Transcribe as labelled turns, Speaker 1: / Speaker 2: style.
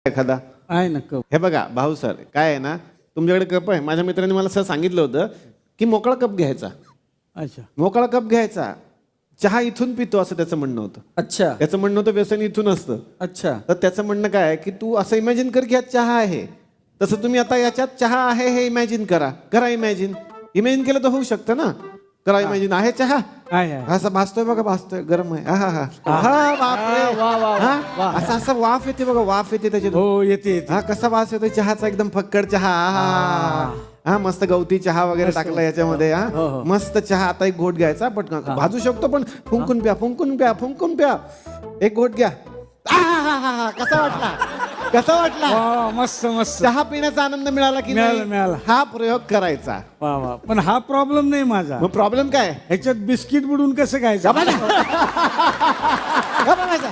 Speaker 1: एखादा
Speaker 2: आहे ना कप.
Speaker 1: हे बघा भाऊ सर काय आहे ना तुमच्याकडे कप आहे. माझ्या मित्राने मला असं सांगितलं होतं की मोकळा कप घ्यायचा.
Speaker 2: अच्छा
Speaker 1: मोकळा कप घ्यायचा चहा इथून पितो असं त्याचं म्हणणं होतं.
Speaker 2: अच्छा
Speaker 1: त्याचं म्हणणं होतं व्यसन इथून असतं.
Speaker 2: अच्छा
Speaker 1: तर त्याचं म्हणणं काय आहे की तू असं इमॅजिन कर की यात चहा आहे तसं तुम्ही आता याच्यात चहा आहे हे इमॅजिन करा इमॅजिन केलं तर होऊ शकतं ना. करा इमॅजिन आहे चहा
Speaker 2: आहे आहे.
Speaker 1: असं भासतोय बघा भासतोय गरम आहे हा हा हा बापरे
Speaker 2: वा, वा, वा,
Speaker 1: हा? असं असं वाफ येते बघा वाफ येते त्याच्यातून.
Speaker 2: हो येते येते.
Speaker 1: हा कसा वास येतो चहाचा एकदम फक्कड चहा हा मस्त गवती चहा वगैरे टाकला याच्यामध्ये
Speaker 2: हो,
Speaker 1: हा
Speaker 2: हो.
Speaker 1: मस्त चहा. आता एक घोट घ्यायचा पटकन भाजू शकतो पण फुंकून प्या एक घोट घ्या. कसा वाटला
Speaker 2: वा मस्त मस्त.
Speaker 1: चहा पिण्याचा आनंद मिळाला की
Speaker 2: मिळाला,
Speaker 1: नाही?
Speaker 2: मिळाला.
Speaker 1: हा प्रयोग करायचा.
Speaker 2: वा वा पण हा प्रॉब्लेम नाही माझा.
Speaker 1: मग प्रॉब्लेम काय
Speaker 2: ह्याच्यात बिस्किट बुडून कसं खायचं?
Speaker 1: गप्पा बसा.